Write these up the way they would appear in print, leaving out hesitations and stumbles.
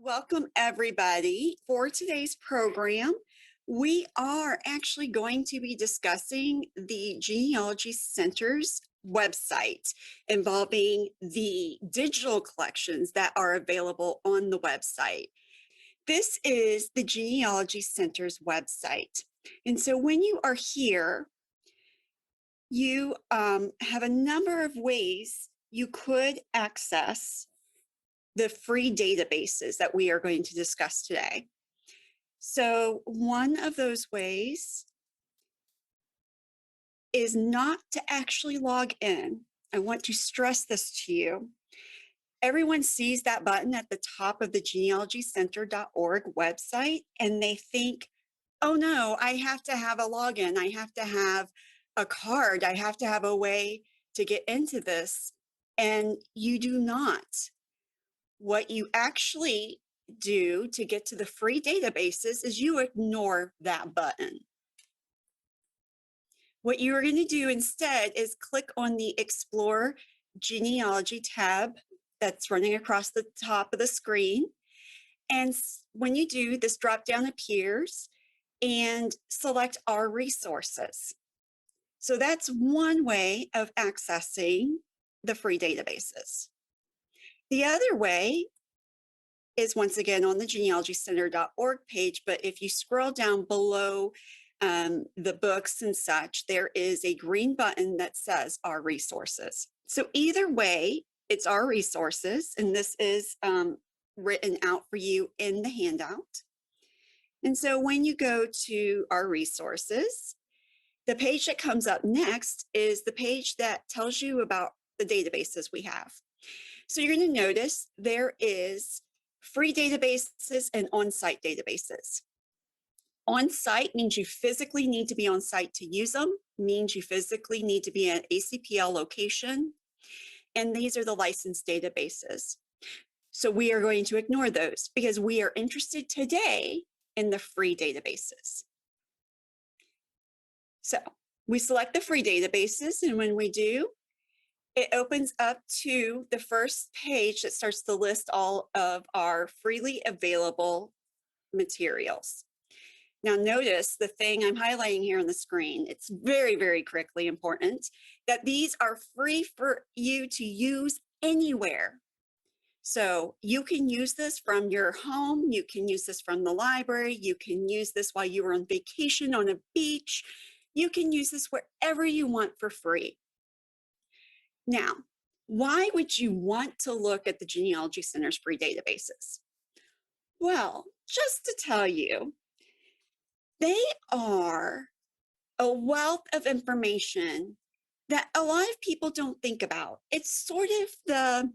Welcome, everybody. For today's program, we are actually going to be discussing the Genealogy Center's website involving the digital collections that are available on the website. This is the Genealogy Center's website. And so when you are here, you have a number of ways you could access the free databases that we are going to discuss today. So one of those ways is not to actually log in. I want to stress this to you. Everyone sees that button at the top of the genealogycenter.org website, and they think, oh no, I have to have a login. I have to have a card. I have to have a way to get into this. And you do not. What you actually do to get to the free databases is you ignore that button. What you are going to do instead is click on the Explore Genealogy tab that's running across the top of the screen. And when you do, this drop down appears and select Our Resources. So that's one way of accessing the free databases. The other way is once again on the genealogycenter.org page, but if you scroll down below the books and such, there is a green button that says Our Resources. So either way, it's Our Resources, and this is written out for you in the handout. And so when you go to Our Resources, the page that comes up next is the page that tells you about the databases we have. So you're going to notice there is free databases and on-site databases. On-site means you physically need to be on site to use them, means you physically need to be at an ACPL location, and these are the licensed databases. So we are going to ignore those because we are interested today in the free databases. So we select the free databases, and when we do, it opens up to the first page that starts to list all of our freely available materials. Now notice the thing I'm highlighting here on the screen. It's very, very critically important that these are free for you to use anywhere. So you can use this from your home. You can use this from the library. You can use this while you are on vacation on a beach. You can use this wherever you want for free. Now, why would you want to look at the Genealogy Center's free databases? Well, just to tell you, they are a wealth of information that a lot of people don't think about. It's sort of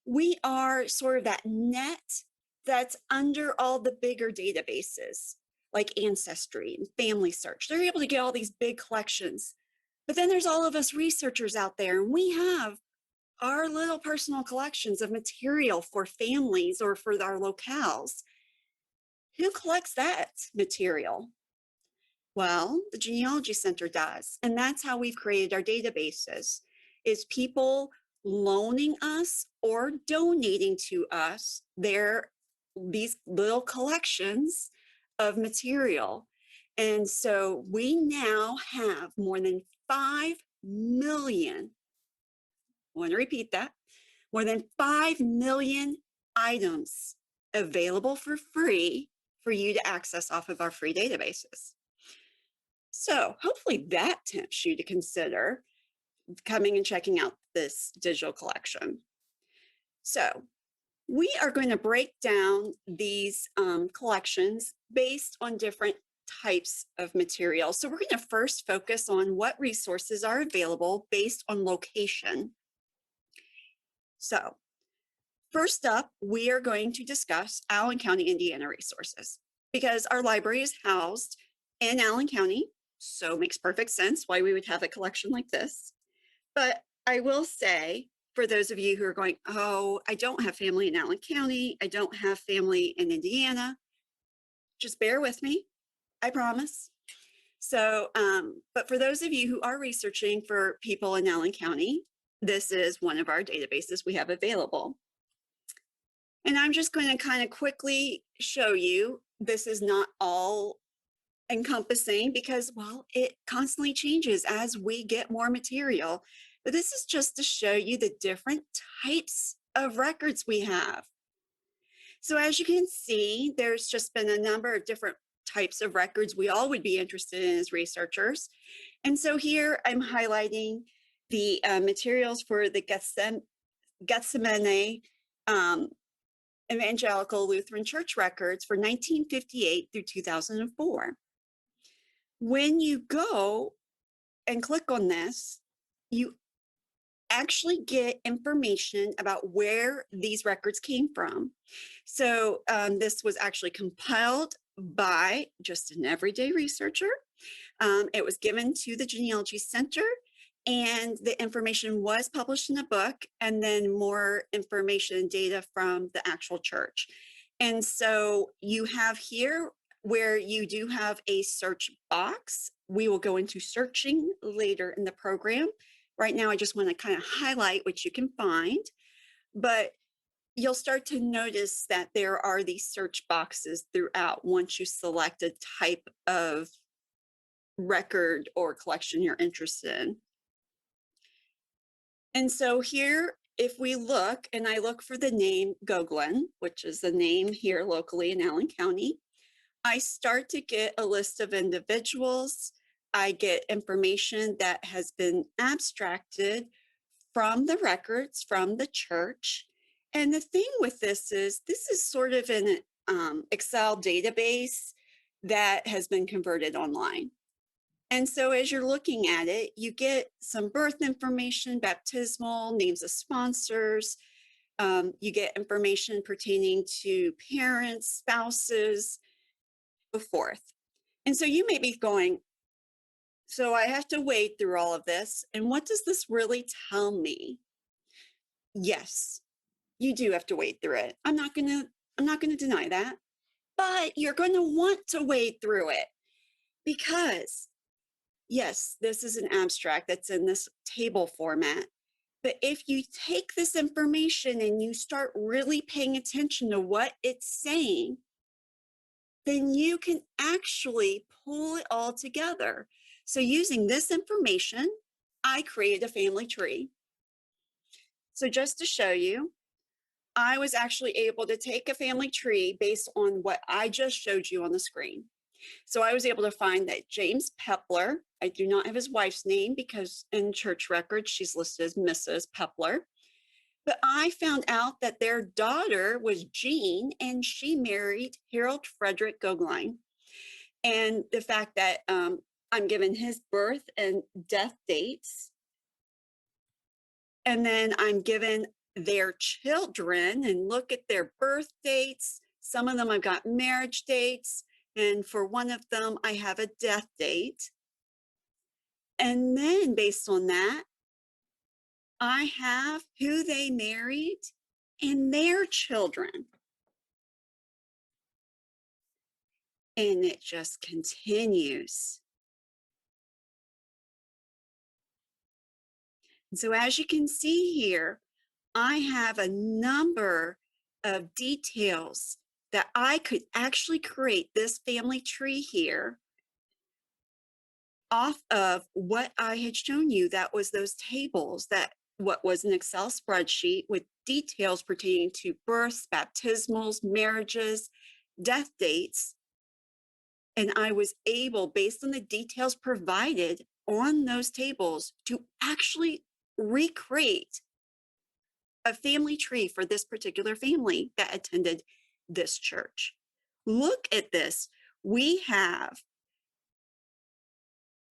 we are sort of that net that's under all the bigger databases like Ancestry and Family Search. They're able to get all these big collections. But then there's all of us researchers out there, and we have our little personal collections of material for families or for our locales. Who collects that material? Well, the Genealogy Center does. And that's how we've created our databases, is people loaning us or donating to us these little collections of material. And so we now have more than 5 million, I want to repeat that, more than 5 million items available for free for you to access off of our free databases. So hopefully that tempts you to consider coming and checking out this digital collection. So we are going to break down these collections based on different types of material. So we're going to first focus on what resources are available based on location. So first up, we are going to discuss Allen County, Indiana resources because our library is housed in Allen County. So it makes perfect sense why we would have a collection like this. But I will say, for those of you who are going, oh, I don't have family in Allen County, I don't have family in Indiana, just bear with me, I promise. So, but for those of you who are researching for people in Allen County, this is one of our databases we have available. And I'm just going to kind of quickly show you, this is not all encompassing because, well, it constantly changes as we get more material. But this is just to show you the different types of records we have. So as you can see, there's just been a number of different types of records we all would be interested in as researchers. And so here I'm highlighting the materials for the Gethsemane Evangelical Lutheran Church records for 1958 through 2004. When you go and click on this, you actually get information about where these records came from. So this was actually compiled by just an everyday researcher. It was given to the Genealogy Center, and the information was published in a book, and then more information and data from the actual church. And so you have here where you do have a search box. We will go into searching later in the program. Right now, I just want to kind of highlight what you can find, but you'll start to notice that there are these search boxes throughout once you select a type of record or collection you're interested in. And so here, if we look, and I look for the name Gogolin, which is the name here locally in Allen County, I start to get a list of individuals. I get information that has been abstracted from the records from the church. And the thing with this is sort of an Excel database that has been converted online. And so as you're looking at it, you get some birth information, baptismal, names of sponsors. You get information pertaining to parents, spouses, so forth. And so you may be going, so I have to wade through all of this. And what does this really tell me? Yes, you do have to wade through it. I'm not gonna deny that, but you're going to want to wade through it because yes, this is an abstract that's in this table format. But if you take this information and you start really paying attention to what it's saying, then you can actually pull it all together. So using this information, I created a family tree. So just to show you, I was actually able to take a family tree based on what I just showed you on the screen. So I was able to find that James Pepler, I do not have his wife's name because in church records, she's listed as Mrs. Pepler. But I found out that their daughter was Jean and she married Harold Frederick Gogolin. And the fact that I'm given his birth and death dates. And then I'm given their children and look at their birth dates. Some of them I've got marriage dates. And for one of them, I have a death date. And then based on that, I have who they married and their children. And it just continues. And so as you can see here, I have a number of details that I could actually create this family tree here off of what I had shown you. That was those tables, that what was an Excel spreadsheet with details pertaining to births, baptismals, marriages, death dates. And I was able, based on the details provided on those tables, to actually recreate a family tree for this particular family that attended this church. Look at this. We have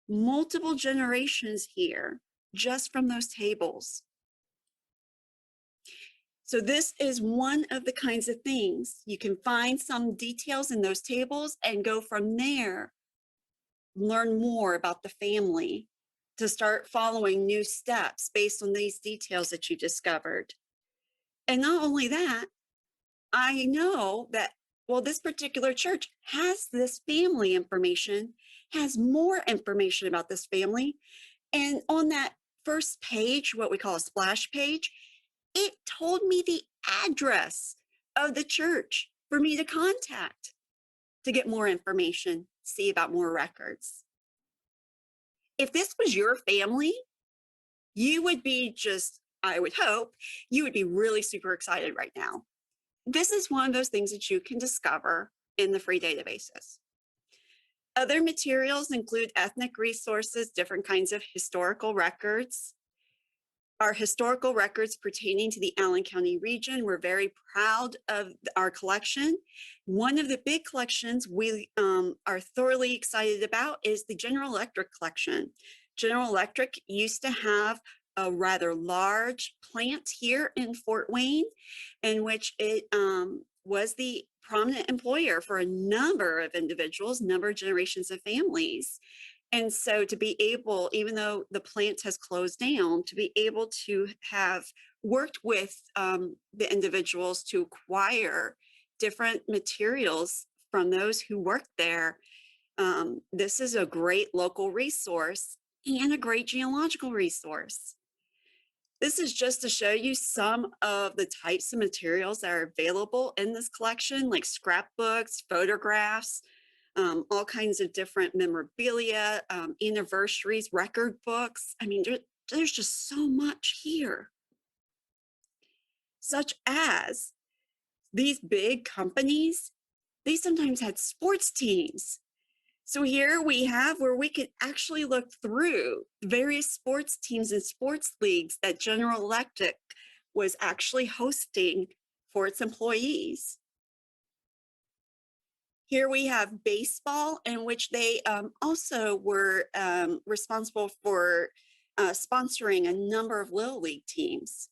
multiple generations here just from those tables. So this is one of the kinds of things you can find some details in those tables and go from there, learn more about the family to start following new steps based on these details that you discovered. And not only that, I know that, well, this particular church has this family information, has more information about this family. And on that first page, what we call a splash page, it told me the address of the church for me to contact to get more information, see about more records. If this was your family, you would be just, I would hope, you would be really super excited right now. This is one of those things that you can discover in the free databases. Other materials include ethnic resources, different kinds of historical records. Our historical records pertaining to the Allen County region. We're very proud of our collection. One of the big collections we are thoroughly excited about is the General Electric collection. General Electric used to have a rather large plant here in Fort Wayne, in which it was the prominent employer for a number of individuals, number of generations of families. And so to be able, even though the plant has closed down, to be able to have worked with the individuals to acquire different materials from those who worked there, this is a great local resource and a great genealogical resource. This is just to show you some of the types of materials that are available in this collection, like scrapbooks, photographs, all kinds of different memorabilia, anniversaries, record books. I mean, there's just so much here. Such as these big companies, they sometimes had sports teams. So here we have where we can actually look through various sports teams and sports leagues that General Electric was actually hosting for its employees. Here we have baseball, in which they also were responsible for sponsoring a number of Little League teams.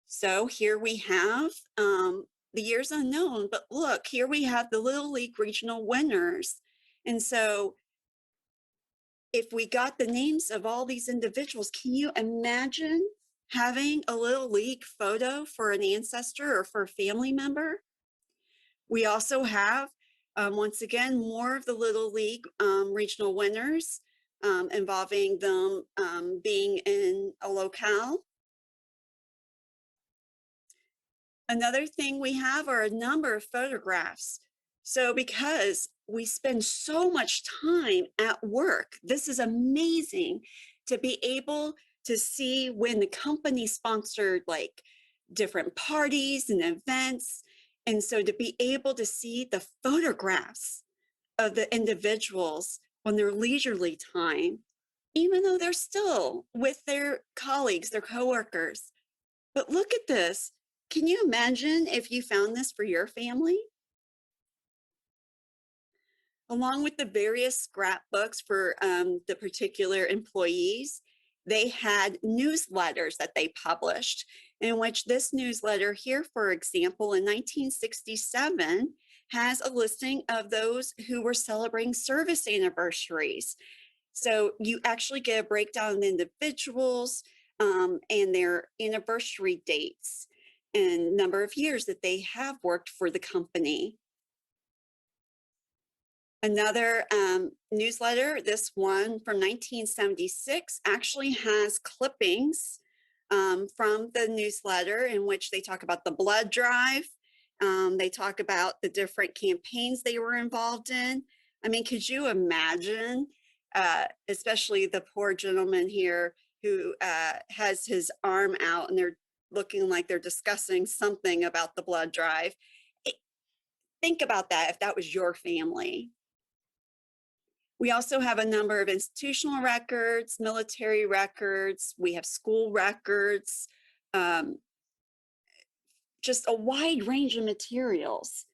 So here we have the years unknown, but look, here we have the Little League regional winners. And so if we got the names of all these individuals, can you imagine having a Little League photo for an ancestor or for a family member? We also have, once again, more of the Little League regional winners involving them being in a locale. Another thing we have are a number of photographs. So because we spend so much time at work, this is amazing to be able to see when the company sponsored like different parties and events. And so to be able to see the photographs of the individuals on their leisurely time, even though they're still with their colleagues, their coworkers. But look at this. Can you imagine if you found this for your family? Along with the various scrapbooks for the particular employees, they had newsletters that they published, in which this newsletter here, for example, in 1967, has a listing of those who were celebrating service anniversaries. So you actually get a breakdown of individuals and their anniversary dates and number of years that they have worked for the company. Another newsletter, this one from 1976, actually has clippings from the newsletter in which they talk about the blood drive. They talk about the different campaigns they were involved in. I mean, could you imagine, especially the poor gentleman here who has his arm out and they're looking like they're discussing something about the blood drive. Think about that if that was your family. We also have a number of institutional records, military records, we have school records, just a wide range of materials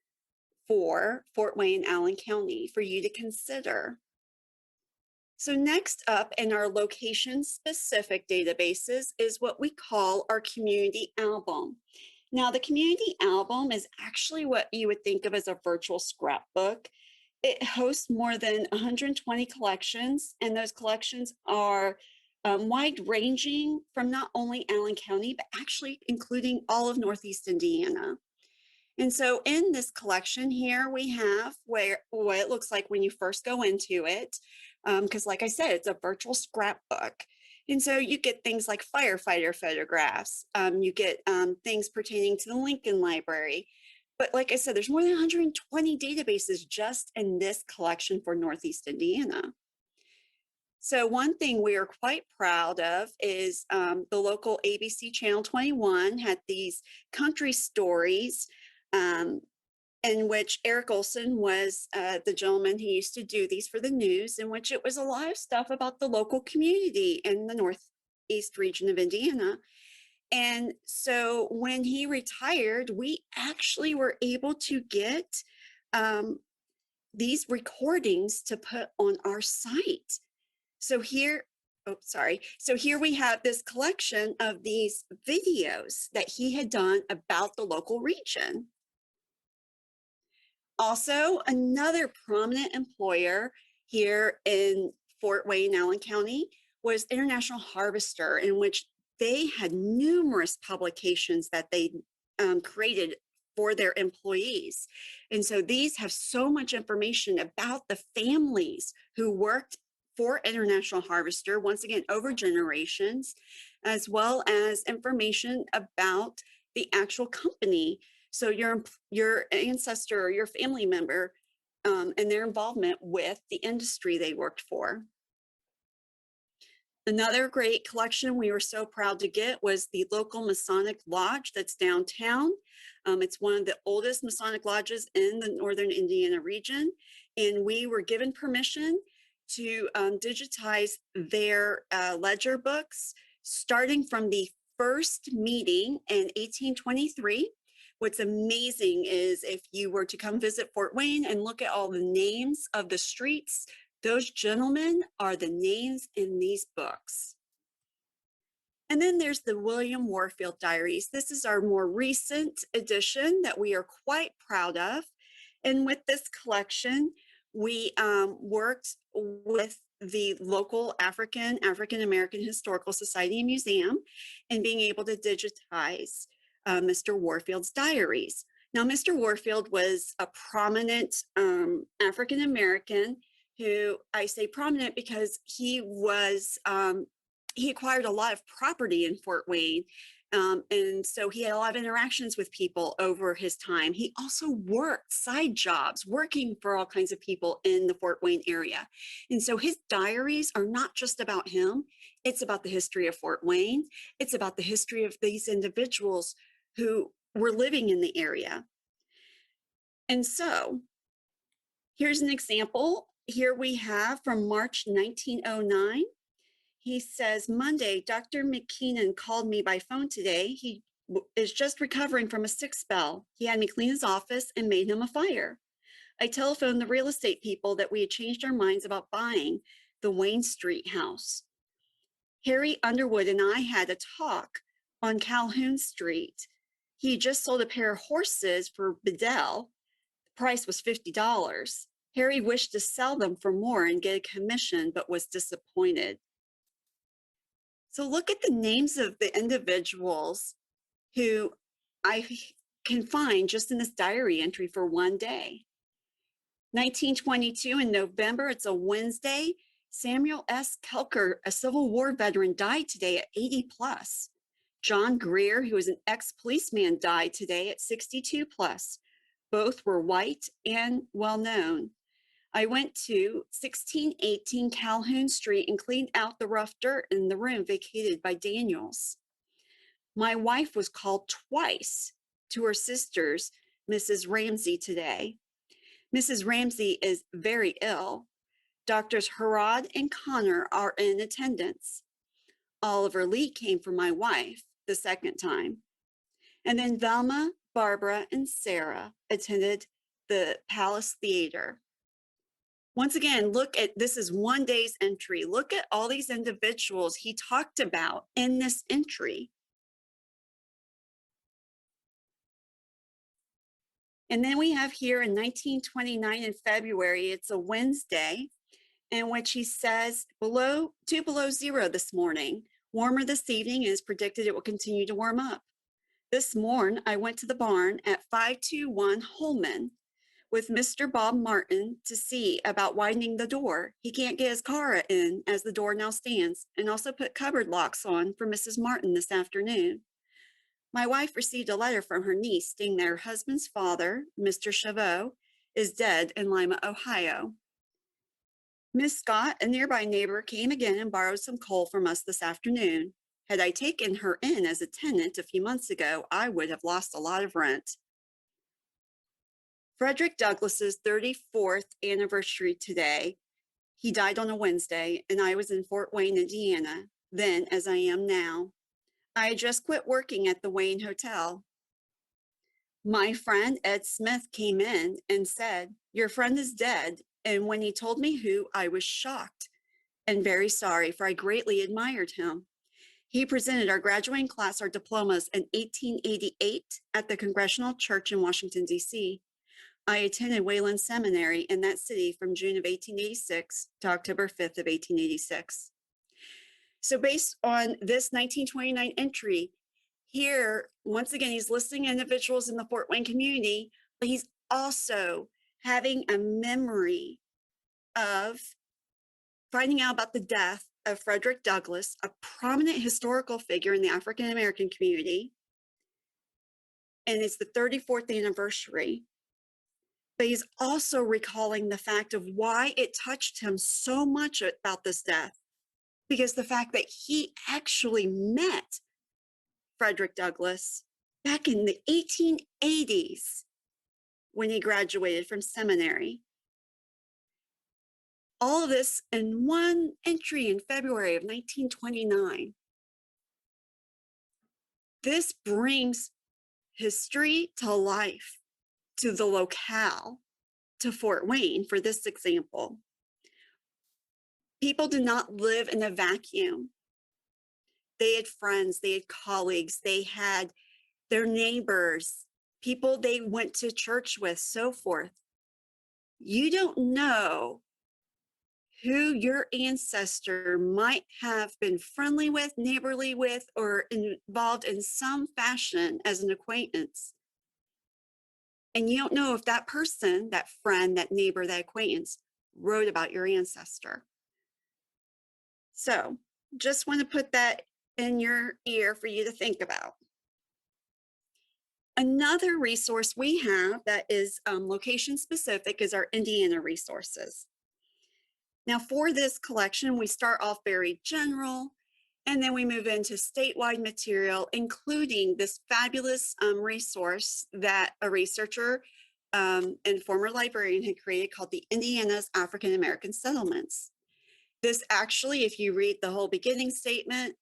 for Fort Wayne, Allen County for you to consider. So next up in our location-specific databases is what we call our community album. Now, the community album is actually what you would think of as a virtual scrapbook. It hosts more than 120 collections, and those collections are wide-ranging from not only Allen County, but actually including all of Northeast Indiana. And so in this collection here, we have what it looks like when you first go into it, because like I said, it's a virtual scrapbook. And so you get things like firefighter photographs. You get things pertaining to the Lincoln Library. But like I said, there's more than 120 databases just in this collection for Northeast Indiana. So one thing we are quite proud of is the local ABC Channel 21 had these country stories in which Eric Olson was the gentleman who used to do these for the news, in which it was a lot of stuff about the local community in the Northeast region of Indiana. And so when he retired, we actually were able to get these recordings to put on our site. So here, oh, sorry. So here we have this collection of these videos that he had done about the local region. Also, another prominent employer here in Fort Wayne, Allen County, was International Harvester, in which they had numerous publications that they created for their employees. And so these have so much information about the families who worked for International Harvester, once again, over generations, as well as information about the actual company. So your ancestor or your family member and their involvement with the industry they worked for. Another great collection we were so proud to get was the local Masonic Lodge that's downtown. It's one of the oldest Masonic lodges in the Northern Indiana region, and we were given permission to digitize their ledger books, starting from the first meeting in 1823. What's amazing is if you were to come visit Fort Wayne and look at all the names of the streets, those gentlemen are the names in these books. And then there's the William Warfield Diaries. This is our more recent edition that we are quite proud of. And with this collection, we worked with the local African American Historical Society and Museum and being able to digitize Mr. Warfield's diaries. Now, Mr. Warfield was a prominent African American who, I say prominent because he was, he acquired a lot of property in Fort Wayne. And so he had a lot of interactions with people over his time. He also worked side jobs, working for all kinds of people in the Fort Wayne area. And so his diaries are not just about him. It's about the history of Fort Wayne. It's about the history of these individuals who were living in the area. And so here's an example. Here we have from March 1909. He says, Monday, Dr. McKeenan called me by phone today. He is just recovering from a sick spell. He had me clean his office and made him a fire. I telephoned the real estate people that we had changed our minds about buying the Wayne Street house. Harry Underwood and I had a talk on Calhoun Street. He just sold a pair of horses for Bedell. The price was $50. Harry wished to sell them for more and get a commission, but was disappointed. So look at the names of the individuals who I can find just in this diary entry for one day. 1922 in November, it's a Wednesday. Samuel S. Kelker, a Civil War veteran, died today at 80 plus. John Greer, who was an ex-policeman, died today at 62 plus. Both were white and well-known. I went to 1618 Calhoun Street and cleaned out the rough dirt in the room vacated by Daniels. My wife was called twice to her sisters, Mrs. Ramsey, today. Mrs. Ramsey is very ill. Doctors Harrod and Connor are in attendance. Oliver Lee came for my wife the second time. And then Velma, Barbara, and Sarah attended the Palace Theater. Once again, look at, this is one day's entry. Look at all these individuals he talked about in this entry. And then we have here in 1929 in February, it's a Wednesday, in which he says, two below zero this morning. Warmer this evening, and is predicted it will continue to warm up. This morn, I went to the barn at 521 Holman. with Mr. Bob Martin to see about widening the door. He can't get his car in as the door now stands, and also put cupboard locks on for Mrs. Martin this afternoon. My wife received a letter from her niece stating that her husband's father, Mr. Chavot, is dead in Lima, Ohio. Miss Scott, a nearby neighbor, came again and borrowed some coal from us this afternoon. Had I taken her in as a tenant a few months ago, I would have lost a lot of rent. Frederick Douglass's 34th anniversary today. He died on a Wednesday, and I was in Fort Wayne, Indiana, then as I am now. I had just quit working at the Wayne Hotel. My friend Ed Smith came in and said, "Your friend is dead." And when he told me who, I was shocked and very sorry, for I greatly admired him. He presented our graduating class our diplomas in 1888 at the Congregational Church in Washington, D.C. I attended Wayland Seminary in that city from June of 1886 to October 5th of 1886. So based on this 1929 entry, here, once again, he's listing individuals in the Fort Wayne community, but he's also having a memory of finding out about the death of Frederick Douglass, a prominent historical figure in the African American community. And it's the 34th anniversary. But he's also recalling the fact of why it touched him so much about this death, because the fact that he actually met Frederick Douglass back in the 1880s when he graduated from seminary. All of this in one entry in February of 1929. This brings history to life, to the locale, to Fort Wayne for this example. People did not live in a vacuum. They had friends, they had colleagues, they had their neighbors, people they went to church with, so forth. You don't know who your ancestor might have been friendly with, neighborly with, or involved in some fashion as an acquaintance. And you don't know if that person, that friend, that neighbor, that acquaintance wrote about your ancestor. So just want to put that in your ear for you to think about. Another resource we have that is location specific is our Indiana resources. Now for this collection, we start off very general, and then we move into statewide material, including this fabulous resource that a researcher and former librarian had created called the Indiana's African American Settlements. This actually, if you read the whole beginning statement,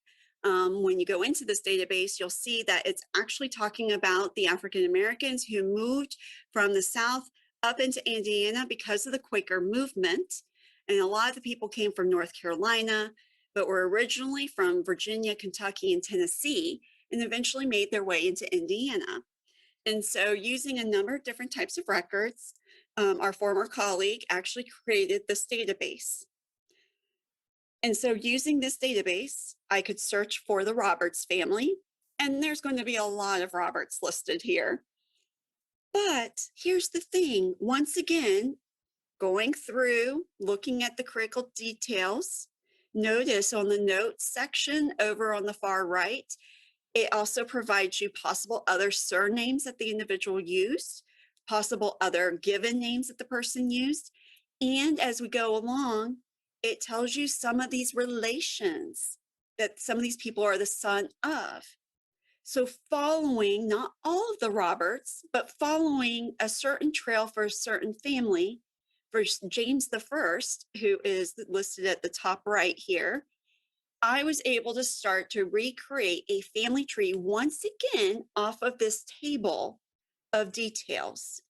when you go into this database, you'll see that it's actually talking about the African Americans who moved from the South up into Indiana because of the Quaker movement. And a lot of the people came from North Carolina, but were originally from Virginia, Kentucky, and Tennessee, and eventually made their way into Indiana. And so using a number of different types of records, our former colleague actually created this database. And so using this database, I could search for the Roberts family, and there's going to be a lot of Roberts listed here. But here's the thing, once again, going through, looking at the critical details, notice on the notes section over on the far right, it also provides you possible other surnames that the individual used, possible other given names that the person used. And as we go along, it tells you some of these relations that some of these people are the son of. So following not all of the Roberts, but following a certain trail for a certain family, for James the First, who is listed at the top right here, I was able to start to recreate a family tree once again off of this table of details.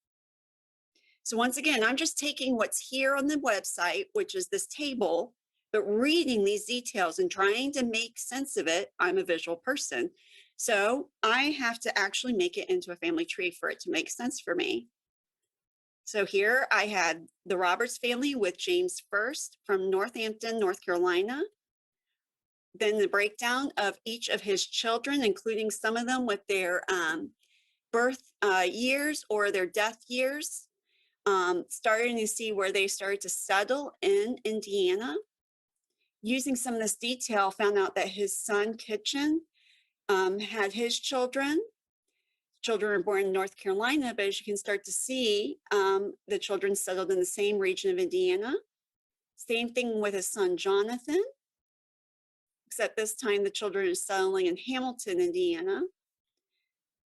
So once again, I'm just taking what's here on the website, which is this table, but reading these details and trying to make sense of it. I'm a visual person, so I have to actually make it into a family tree for it to make sense for me. So here I had the Roberts family with James First from Northampton, North Carolina. Then the breakdown of each of his children, including some of them with their birth years or their death years. starting to see where they started to settle in Indiana. Using some of this detail, found out that his son Kitchen had his children. Children were born in North Carolina, but as you can start to see, the children settled in the same region of Indiana. Same thing with his son Jonathan, except this time the children are settling in Hamilton, Indiana.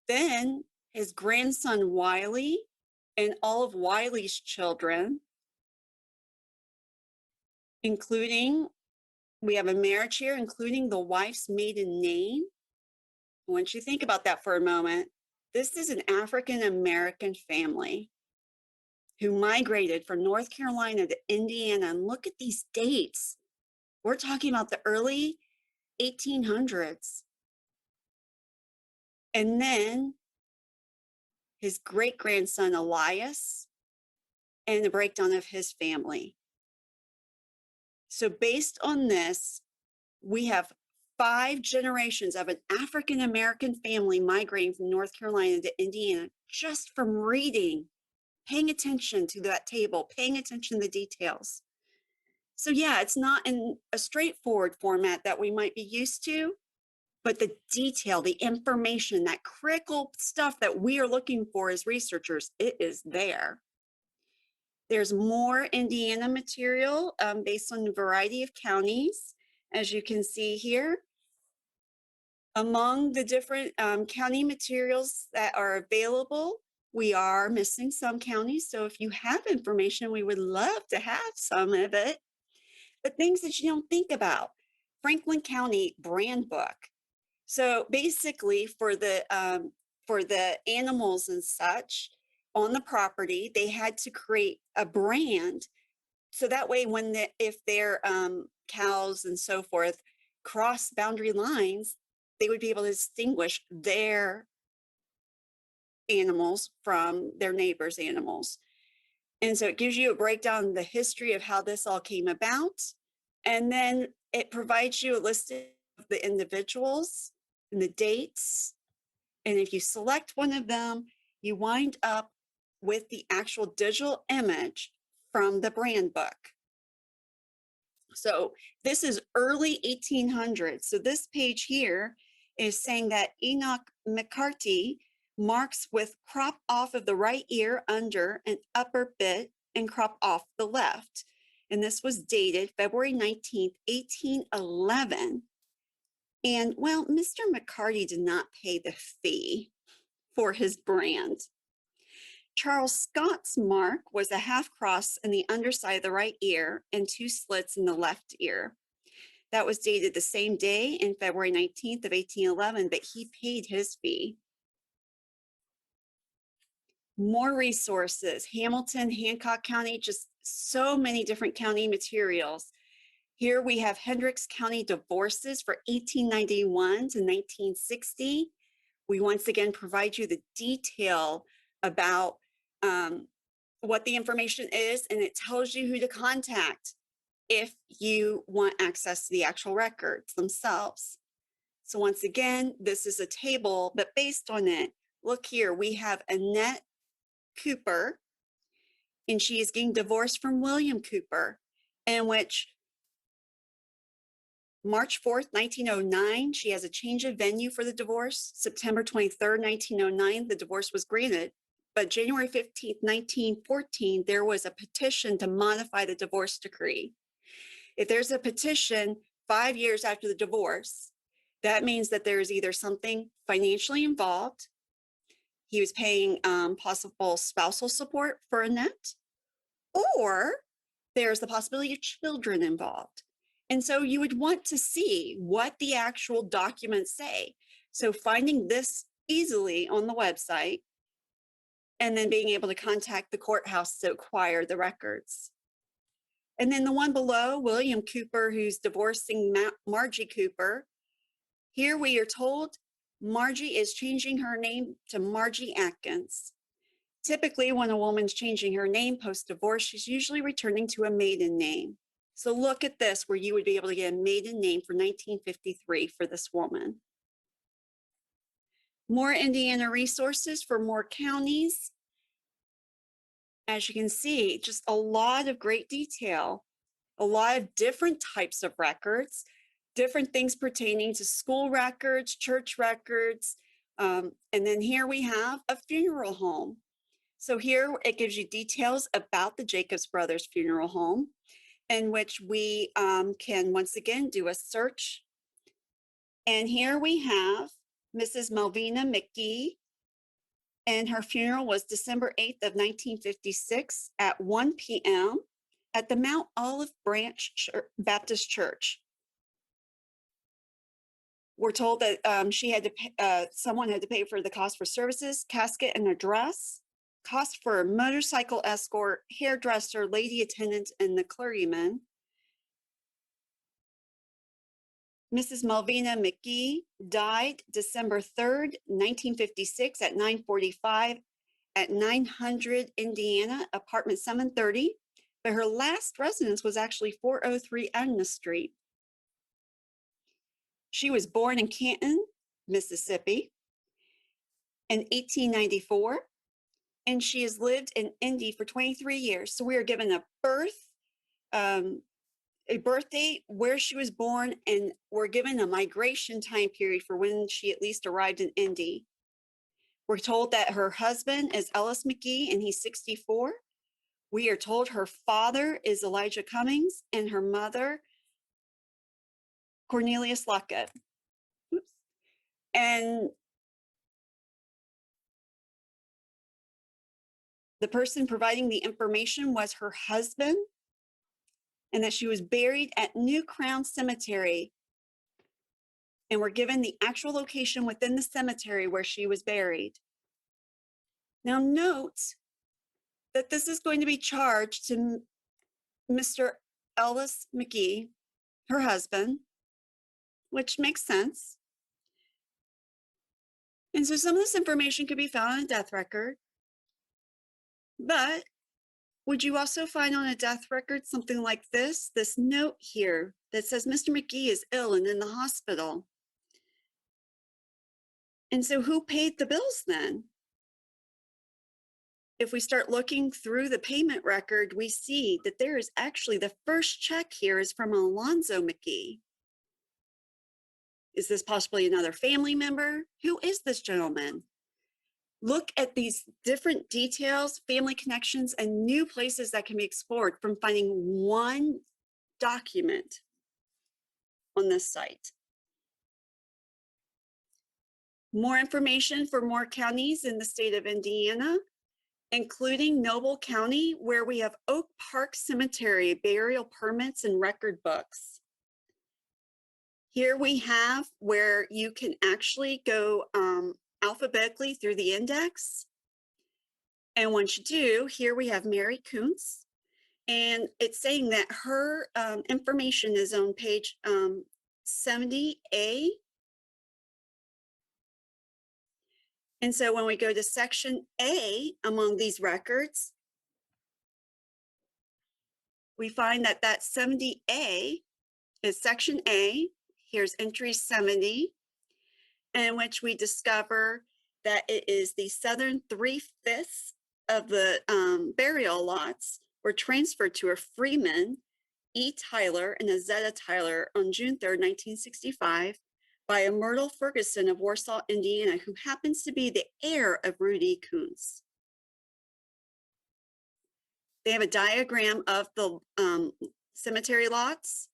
Then his grandson Wiley and all of Wiley's children, including, we have a marriage here, including the wife's maiden name. I want you to think about that for a moment. This is an African-American family who migrated from North Carolina to Indiana. And look at these dates. We're talking about the early 1800s. And then his great-grandson Elias and the breakdown of his family. So based on this, we have 5 generations of an African-American family migrating from North Carolina to Indiana just from reading, paying attention to that table, paying attention to the details. So yeah, it's not in a straightforward format that we might be used to, but the detail, the information, that critical stuff that we are looking for as researchers, it is there. There's more Indiana material based on a variety of counties, as you can see here. Among the different county materials that are available, we are missing some counties. So if you have information, we would love to have some of it. But things that you don't think about, Franklin County Brand Book. So basically for the animals and such on the property, they had to create a brand. So that way, if their cows and so forth cross boundary lines, they would be able to distinguish their animals from their neighbors' animals. And so it gives you a breakdown of the history of how this all came about. And then it provides you a list of the individuals and the dates. And if you select one of them, you wind up with the actual digital image from the brand book. So this is early 1800s. So this page here is saying that Enoch McCarty marks with crop off of the right ear under an upper bit and crop off the left. And this was dated February 19th, 1811. And well, Mr. McCarty did not pay the fee for his brand. Charles Scott's mark was a half cross in the underside of the right ear and 2 slits in the left ear. That was dated the same day in February 19th of 1811, but he paid his fee. More resources, Hamilton, Hancock County, just so many different county materials. Here we have Hendricks County divorces for 1891 to 1960. We once again provide you the detail about what the information is, and it tells you who to contact if you want access to the actual records themselves. So once again, this is a table, but based on it, look here, we have Annette Cooper, and she is getting divorced from William Cooper, in which March 4th, 1909, she has a change of venue for the divorce. September 23rd, 1909, the divorce was granted. But January 15th, 1914, there was a petition to modify the divorce decree. If there's a petition 5 years after the divorce, that means that there is either something financially involved, he was paying possible spousal support for Annette, or there's the possibility of children involved. And so you would want to see what the actual documents say. So finding this easily on the website, and then being able to contact the courthouse to acquire the records. And then the one below, William Cooper, who's divorcing Margie Cooper. Here we are told Margie is changing her name to Margie Atkins. Typically, when a woman's changing her name post-divorce, she's usually returning to a maiden name. So look at this, where you would be able to get a maiden name for 1953 for this woman. More Indiana resources for more counties. As you can see, just a lot of great detail, a lot of different types of records, different things pertaining to school records, church records. And then here we have a funeral home. So here it gives you details about the Jacobs Brothers Funeral Home, in which we can once again do a search. And here we have Mrs. Melvina McGee, and her funeral was December 8th of 1956 at 1 p.m. at the Mount Olive Branch Baptist Church. We're told that she had to pay, someone had to pay for the cost for services, casket and address, cost for a motorcycle escort, hairdresser, lady attendant, and the clergyman. Mrs. Melvina McGee died December 3rd, 1956 at 9:45 at 900 Indiana, apartment 730, but her last residence was actually 403 Agnes Street. She was born in Canton, Mississippi in 1894, and she has lived in Indy for 23 years. So we are given a birth date, where she was born, and we're given a migration time period for when she at least arrived in Indy. We're told that her husband is Ellis McGee, and he's 64. We are told her father is Elijah Cummings and her mother, Cornelius Luckett. Oops. And the person providing the information was her husband, and that she was buried at New Crown Cemetery. And we're given the actual location within the cemetery where she was buried. Now note that this is going to be charged to Mr. Ellis McGee, her husband, which makes sense. And so some of this information could be found on a death record, but would you also find on a death record something like this note here that says Mr. McGee is ill and in the hospital? And so who paid the bills then? If we start looking through the payment record, we see that there is actually the first check here is from Alonzo McGee. Is this possibly another family member? Who is this gentleman? Look at these different details, family connections, and new places that can be explored from finding one document on this site. More information for more counties in the state of Indiana, including Noble County, where we have Oak Park Cemetery burial permits and record books. Here we have where you can actually go alphabetically through the index. And once you do, here we have Mary Kuntz, and it's saying that her information is on page 70A. And so when we go to section A among these records, we find that that 70A is section A. Here's entry 70, in which we discover that it is the southern 3/5 of the burial lots were transferred to a Freeman, E. Tyler, and a Zetta Tyler on June 3rd, 1965, by a Myrtle Ferguson of Warsaw, Indiana, who happens to be the heir of Rudy Kuntz. They have a diagram of the cemetery lots.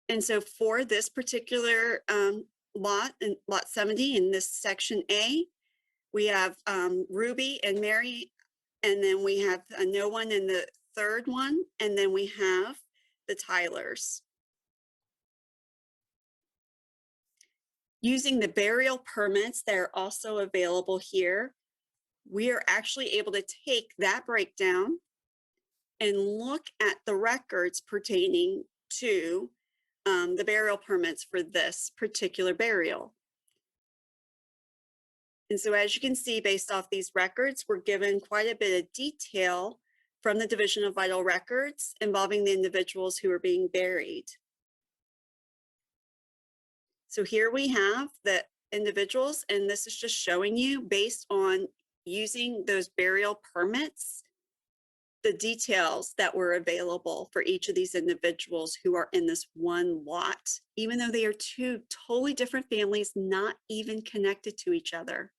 And so for this particular lot, in lot 70 in this section A, we have Ruby and Mary, and then we have no one in the third one, and then we have the Tylers. Using the burial permits that are also available here, we are actually able to take that breakdown and look at the records pertaining to the burial permits for this particular burial. And so as you can see, based off these records, we're given quite a bit of detail from the Division of Vital Records involving the individuals who are being buried. So here we have the individuals, and this is just showing you based on using those burial permits the details that were available for each of these individuals who are in this one lot, even though they are two totally different families, not even connected to each other.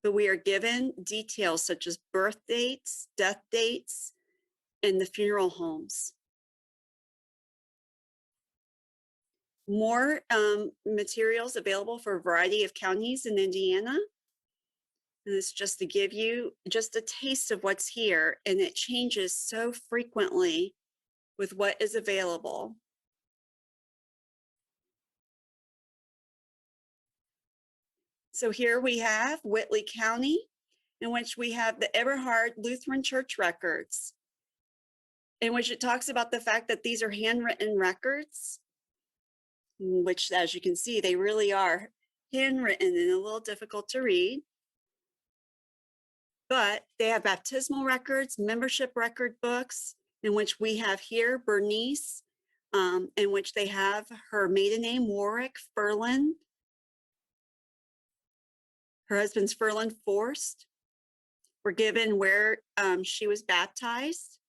But we are given details such as birth dates, death dates, and the funeral homes. More materials available for a variety of counties in Indiana. And it's just to give you just a taste of what's here, and it changes so frequently with what is available. So here we have Whitley County, in which we have the Eberhard Lutheran Church records, in which it talks about the fact that these are handwritten records, which, as you can see, they really are handwritten and a little difficult to read. But they have baptismal records, membership record books, in which we have here Bernice, in which they have her maiden name, Warwick Ferland, her husband's Ferland Forst. We're given where she was baptized.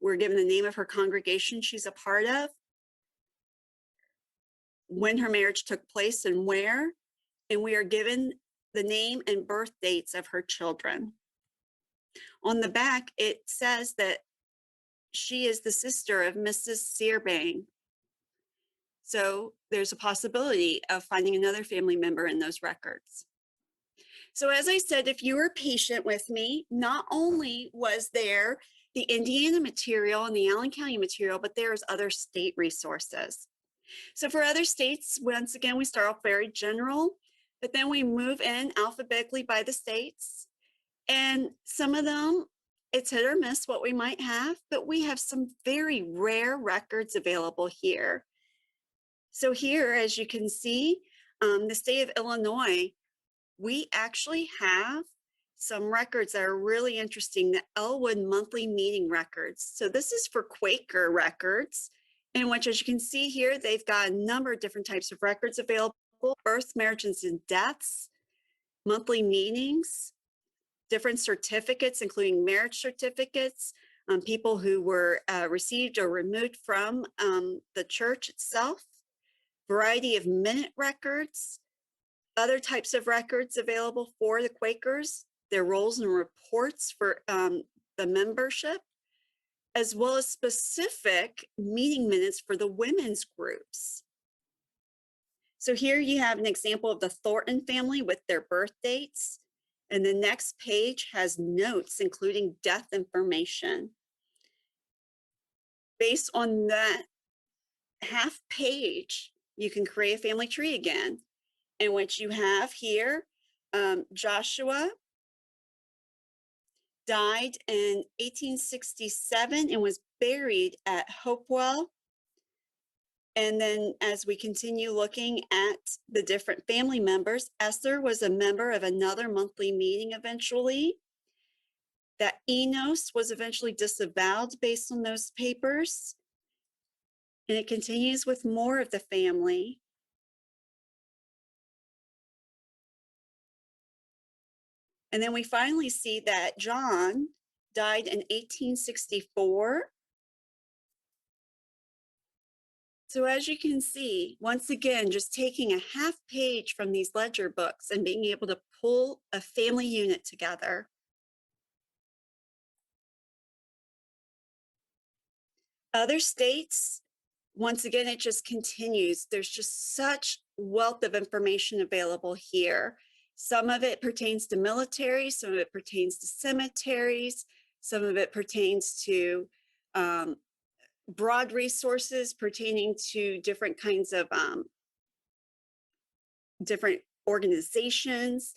We're given the name of her congregation she's a part of, when her marriage took place and where, and we are given the name and birth dates of her children. On the back, it says that she is the sister of Mrs. Searbang. So there's a possibility of finding another family member in those records. So as I said, if you were patient with me, not only was there the Indiana material and the Allen County material, but there's other state resources. So for other states, once again, we start off very general, but then we move in alphabetically by the states. And some of them, it's hit or miss what we might have, but we have some very rare records available here. So here, as you can see, the state of Illinois, we actually have some records that are really interesting, the Elwood monthly meeting records. So this is for Quaker records, in which, as you can see here, they've got a number of different types of records available: births, marriages, and deaths, monthly meetings, different certificates, including marriage certificates, people who were received or removed from the church itself, variety of minute records, other types of records available for the Quakers, their roles and reports for the membership, as well as specific meeting minutes for the women's groups. So here you have an example of the Thornton family with their birth dates. And the next page has notes, including death information. Based on that half page, you can create a family tree again, in which you have here Joshua died in 1867 and was buried at Hopewell. And then as we continue looking at the different family members, Esther was a member of another monthly meeting eventually. That Enos was eventually disavowed based on those papers. And it continues with more of the family. And then we finally see that John died in 1864. So as you can see, once again, just taking a half page from these ledger books and being able to pull a family unit together. Other states, once again, it just continues. There's just such wealth of information available here. Some of it pertains to military, some of it pertains to cemeteries, some of it pertains to broad resources pertaining to different kinds of different organizations.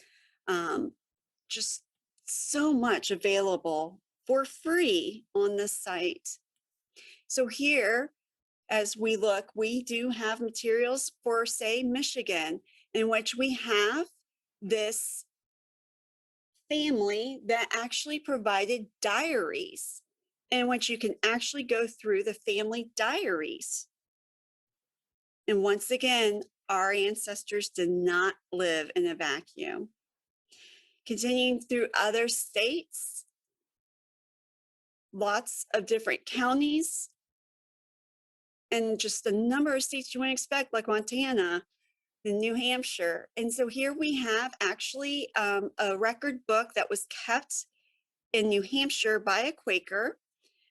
Just so much available for free on this site. So here, as we look, we do have materials for, say, Michigan, in which we have this family that actually provided diaries, in which you can actually go through the family diaries. And once again, our ancestors did not live in a vacuum. Continuing through other states, lots of different counties, and just a number of states you wouldn't expect, like Montana and New Hampshire. And so here we have actually a record book that was kept in New Hampshire by a Quaker.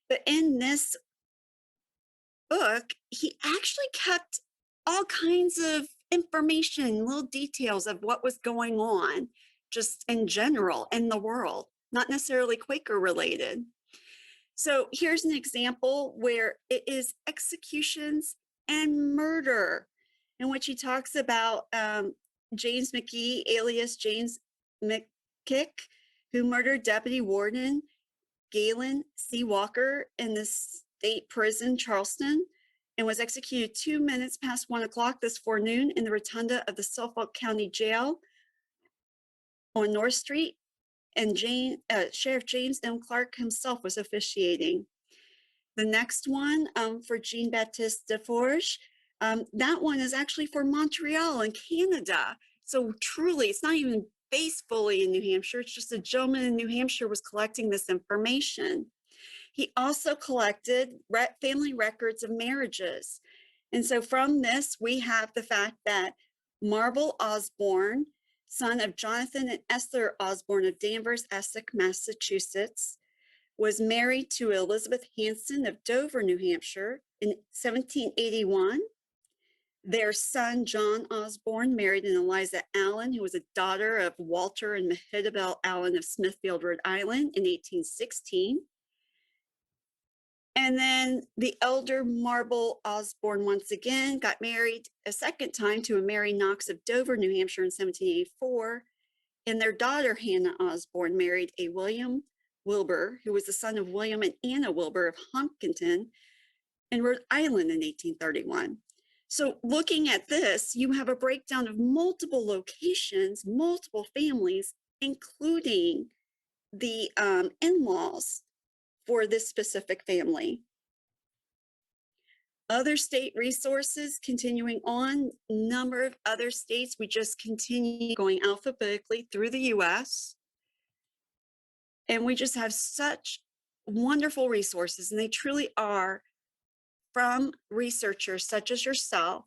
But in this book, he actually kept all kinds of information, little details of what was going on just in general in the world, not necessarily Quaker related. So here's an example where it is executions and murder, in which he talks about James McGee, alias James McKick, who murdered Deputy Warden Galen C. Walker in the state prison, Charleston, and was executed 2 minutes past 1 o'clock this forenoon in the rotunda of the Suffolk County Jail on North Street. And Sheriff James M. Clark himself was officiating. The next one for Jean-Baptiste Deforge, that one is actually for Montreal in Canada. So truly, it's not even based fully in New Hampshire. It's just a gentleman in New Hampshire was collecting this information. He also collected family records of marriages. And so from this, we have the fact that Marble Osborne, son of Jonathan and Esther Osborne of Danvers, Essex, Massachusetts, was married to Elizabeth Hanson of Dover, New Hampshire in 1781. Their son, John Osborne, married an Eliza Allen, who was a daughter of Walter and Mehitabel Allen of Smithfield, Rhode Island in 1816. And then the elder Marble Osborne once again got married a second time to a Mary Knox of Dover, New Hampshire in 1784. And their daughter, Hannah Osborne, married a William Wilbur, who was the son of William and Anna Wilbur of Huntington in Rhode Island in 1831. So looking at this, you have a breakdown of multiple locations, multiple families, including the in-laws for this specific family. Other state resources, continuing on, number of other states, we just continue going alphabetically through the US. And we just have such wonderful resources, and they truly are from researchers such as yourself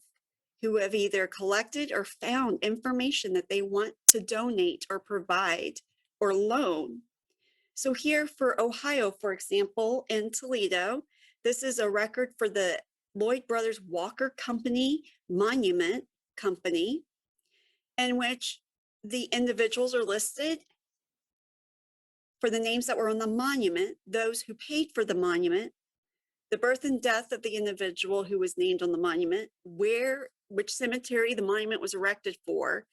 who have either collected or found information that they want to donate or provide or loan. So here for Ohio, for example, in Toledo, this is a record for the Lloyd Brothers Walker Company Monument Company, in which the individuals are listed for the names that were on the monument, those who paid for the monument, the birth and death of the individual who was named on the monument, which cemetery the monument was erected for,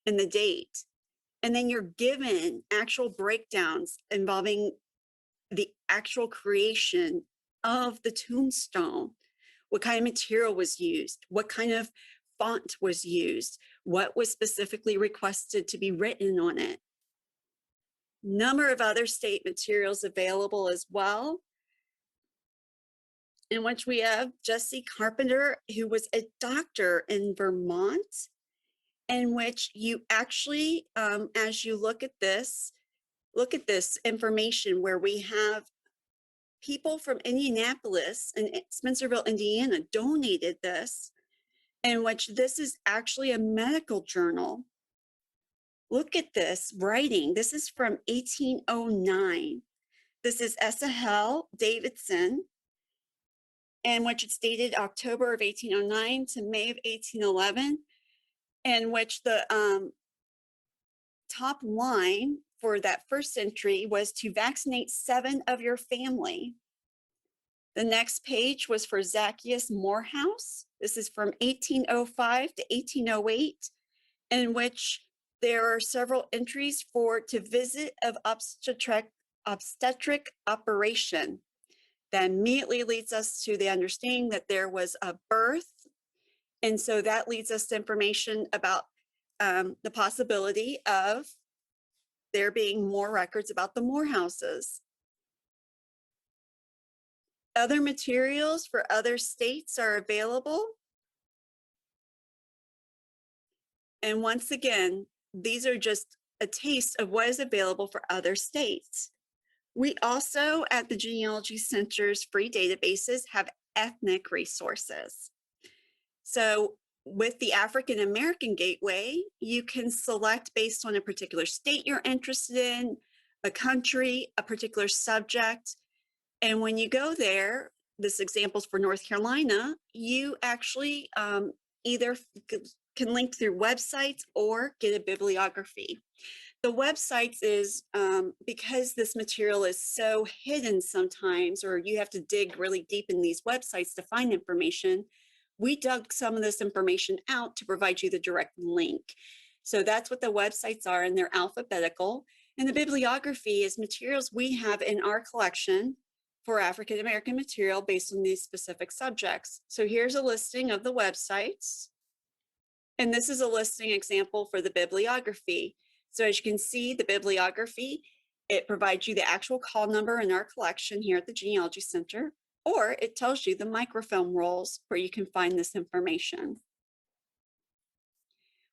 and the date. And then you're given actual breakdowns involving the actual creation of the tombstone, what kind of material was used, what kind of font was used, what was specifically requested to be written on it. Number of other state materials available as well, in which we have Jesse Carpenter, who was a doctor in Vermont, in which you actually, as you look at this information where we have people from Indianapolis and Spencerville, Indiana donated this, in which this is actually a medical journal. Look at this writing. This is from 1809. This is Asahel Davidson, in which it's dated October of 1809 to May of 1811, in which the top line for that first entry was to vaccinate 7 of your family. The next page was for Zacchaeus Morehouse. This is from 1805 to 1808, in which there are several entries to visit of obstetric operation. That immediately leads us to the understanding that there was a birth. And so that leads us to information about the possibility of there being more records about the Morehouses. Other materials for other states are available. And once again, these are just a taste of what is available for other states. We also, at the Genealogy Center's free databases, have ethnic resources. So with the African American Gateway, you can select based on a particular state you're interested in, a country, a particular subject. And when you go there, this example's for North Carolina, you actually either can link through websites or get a bibliography. The websites is because this material is so hidden sometimes, or you have to dig really deep in these websites to find information. We dug some of this information out to provide you the direct link. So that's what the websites are, and they're alphabetical. And the bibliography is materials we have in our collection for African American material based on these specific subjects. So here's a listing of the websites. And this is a listing example for the bibliography. So as you can see, the bibliography, it provides you the actual call number in our collection here at the Genealogy Center, or it tells you the microfilm rolls where you can find this information.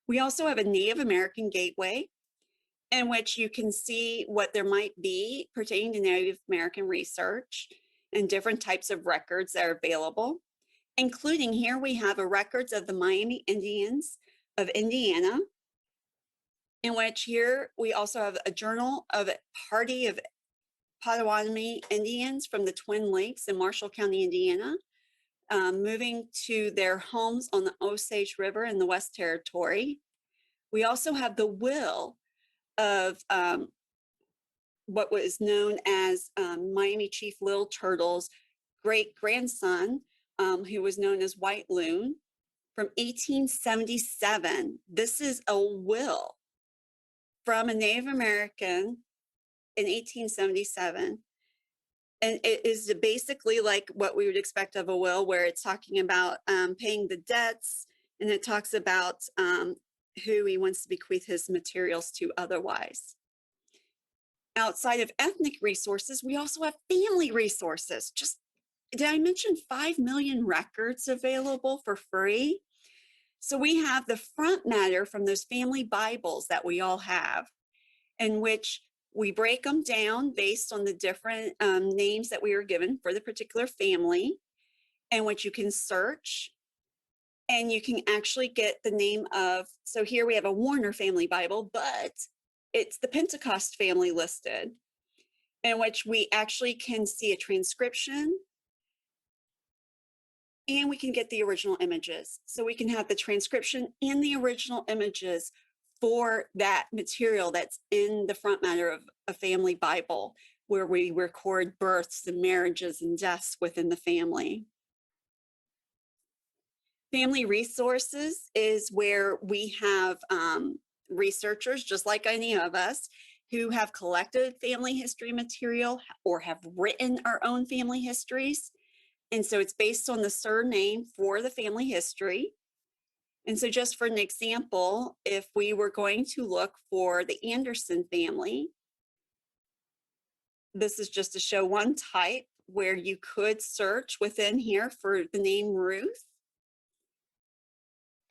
We also have a Native American Gateway in which you can see what there might be pertaining to Native American research and different types of records that are available, including here we have a records of the Miami Indians of Indiana, in which here we also have a journal of a party of Potawatomi Indians from the Twin Lakes in Marshall County, Indiana, moving to their homes on the Osage River in the West Territory. We also have the will of what was known as Miami Chief Little Turtle's great-grandson, who was known as White Loon, from 1877. This is a will from a Native American in 1877. And it is basically like what we would expect of a will, where it's talking about paying the debts, and it talks about who he wants to bequeath his materials to otherwise. Outside of ethnic resources, we also have family resources. Did I mention 5 million records available for free? So we have the front matter from those family Bibles that we all have, in which we break them down based on the different names that we were given for the particular family, in which you can search and you can actually get the name of, so here we have a Warner family Bible, but it's the Pentecost family listed, in which we actually can see a transcription and we can get the original images. So we can have the transcription and the original images for that material that's in the front matter of a family Bible, where we record births and marriages and deaths within the family. Family resources is where we have researchers, just like any of us, who have collected family history material or have written our own family histories. And so it's based on the surname for the family history. And so just for an example, if we were going to look for the Anderson family, this is just to show one type where you could search within here for the name Ruth,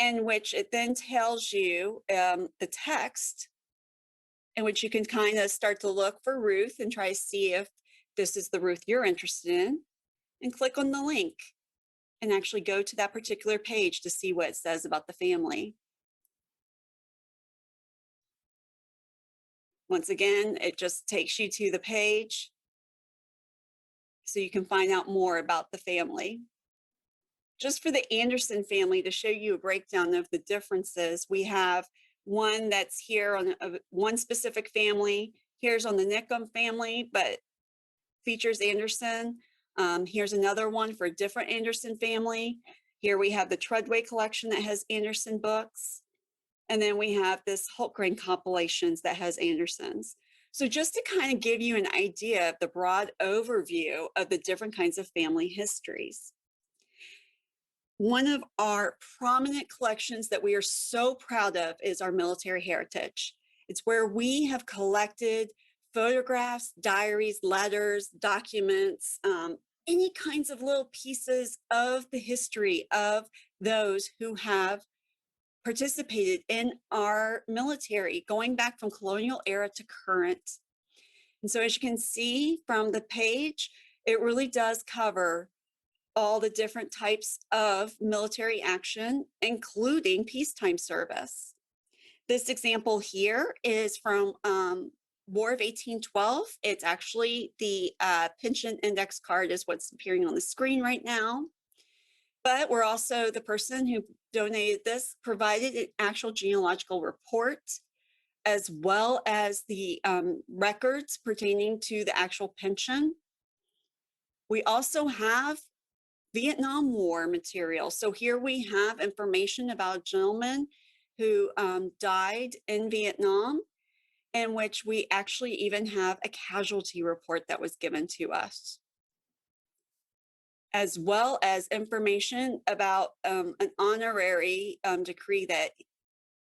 in which it then tells you the text, in which you can kind of start to look for Ruth and try to see if this is the Ruth you're interested in, and click on the link and actually go to that particular page to see what it says about the family. Once again, it just takes you to the page so you can find out more about the family. Just for the Anderson family, to show you a breakdown of the differences, we have one that's here on one specific family. Here's on the Nickum family, but features Anderson. Here's another one for a different Anderson family. Here we have the Treadway collection that has Anderson books. And then we have this Hultgren compilations that has Andersons. So just to kind of give you an idea of the broad overview of the different kinds of family histories. One of our prominent collections that we are so proud of is our military heritage. It's where we have collected photographs, diaries, letters, documents, any kinds of little pieces of the history of those who have participated in our military, going back from colonial era to current. And so as you can see from the page, it really does cover all the different types of military action, including peacetime service. This example here is from War of 1812. It's actually the pension index card is what's appearing on the screen right now. But we're also, the person who donated this provided an actual genealogical report, as well as the records pertaining to the actual pension. We also have Vietnam War material. So here we have information about a gentleman who died in Vietnam, in which we actually even have a casualty report that was given to us, as well as information about an honorary decree that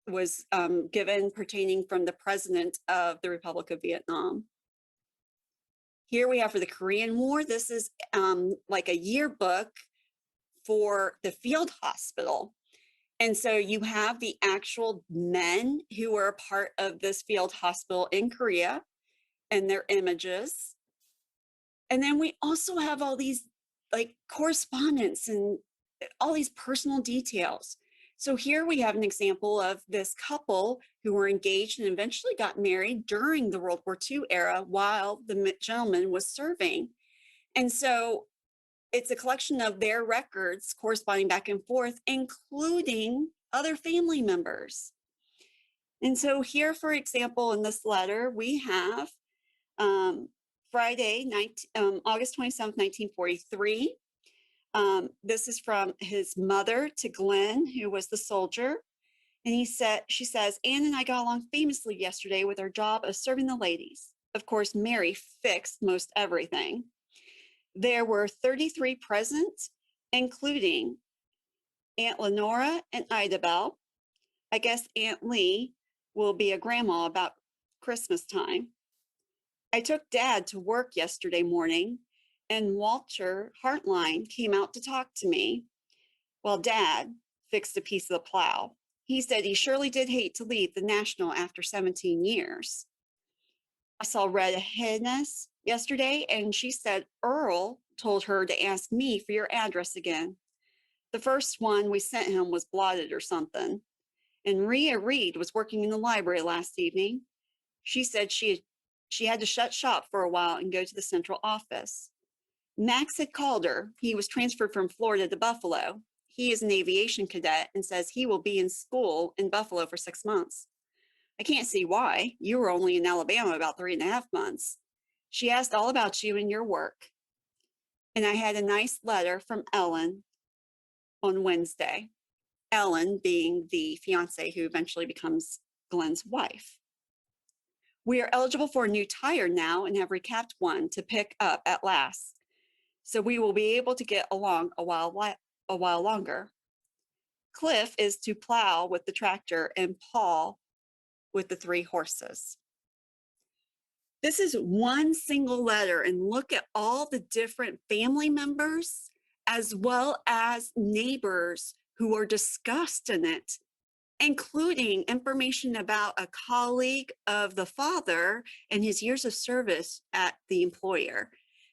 was given pertaining from the president of the Republic of Vietnam. Here we have for the Korean War, this is like a yearbook for the field hospital. And so you have the actual men who were a part of this field hospital in Korea and their images. And then we also have all these like correspondence and all these personal details. So here we have an example of this couple who were engaged and eventually got married during the World War II era while the gentleman was serving. And so it's a collection of their records corresponding back and forth, including other family members. And so here, for example, in this letter, we have Friday, August 27th, 1943. This is from his mother to Glenn, who was the soldier. And she says, Anne and I got along famously yesterday with our job of serving the ladies. Of course, Mary fixed most everything. There were 33 present, including Aunt Lenora and Idabel. I guess Aunt Lee will be a grandma about Christmas time. I took Dad to work yesterday morning, and Walter Hartline came out to talk to me while Dad fixed a piece of the plow. He said he surely did hate to leave the National after 17 years. I saw Retta Hennes yesterday, and she said Earl told her to ask me for your address again. The first one we sent him was blotted or something. And Rhea Reed was working in the library last evening. She said she had to shut shop for a while and go to the central office. Max had called her. He was transferred from Florida to Buffalo. He is an aviation cadet and says he will be in school in Buffalo for 6 months. I can't see why. You were only in Alabama about 3.5 months. She asked all about you and your work. And I had a nice letter from Ellen on Wednesday. Ellen being the fiance who eventually becomes Glenn's wife. We are eligible for a new tire now and have recapped one to pick up at last. So we will be able to get along a while longer. Cliff is to plow with the tractor and Paul with the 3 horses. This is one single letter, and look at all the different family members as well as neighbors who are discussed in it, including information about a colleague of the father and his years of service at the employer.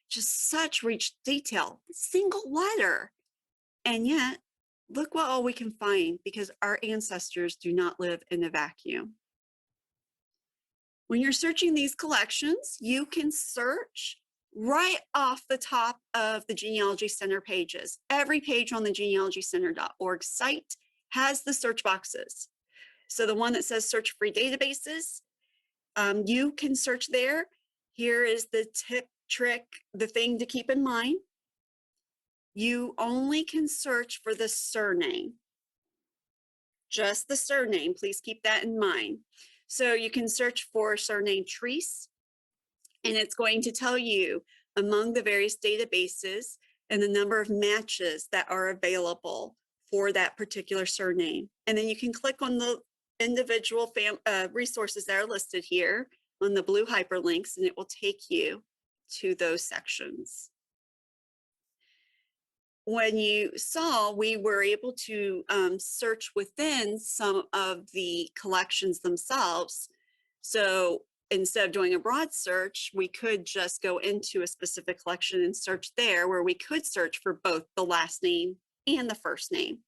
Just such rich detail, single letter. And yet, look what all we can find, because our ancestors do not live in a vacuum. When you're searching these collections, you can search right off the top of the Genealogy Center pages. Every page on the genealogycenter.org site has the search boxes. So the one that says search free databases, you can search there. Here is the tip, trick, the thing to keep in mind. You only can search for the surname. Just the surname, please keep that in mind. So you can search for surname Treese, and it's going to tell you among the various databases and the number of matches that are available for that particular surname. And then you can click on the individual resources that are listed here on the blue hyperlinks, and it will take you to those sections. when you saw, we were able to search within some of the collections themselves. So instead of doing a broad search, we could just go into a specific collection and search there, where we could search for both the last name and the first name.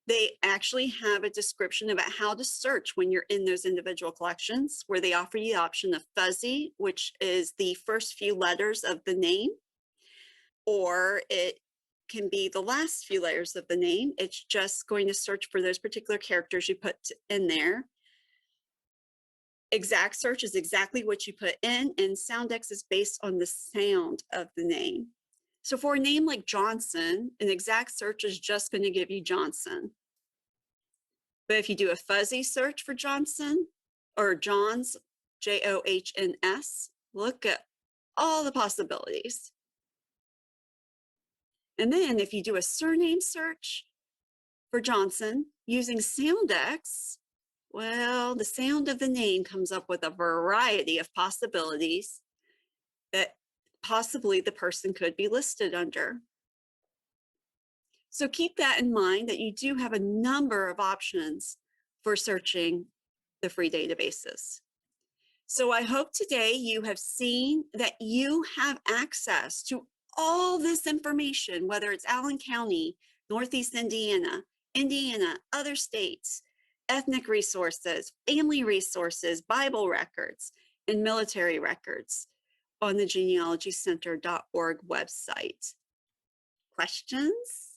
They actually have a description about how to search when you're in those individual collections, where they offer you the option of fuzzy, which is the first few letters of the name, or it can be the last few letters of the name. It's just going to search for those particular characters you put in there. Exact search is exactly what you put in, and Soundex is based on the sound of the name. So for a name like Johnson, an exact search is just going to give you Johnson. But if you do a fuzzy search for Johnson or Johns, Johns, look at all the possibilities. And then if you do a surname search for Johnson using Soundex, well, the sound of the name comes up with a variety of possibilities that possibly the person could be listed under. So keep that in mind, that you do have a number of options for searching the free databases. So I hope today you have seen that you have access to all this information, whether it's Allen County, Northeast Indiana, Indiana, other states, ethnic resources, family resources, Bible records, and military records on the genealogycenter.org website. Questions?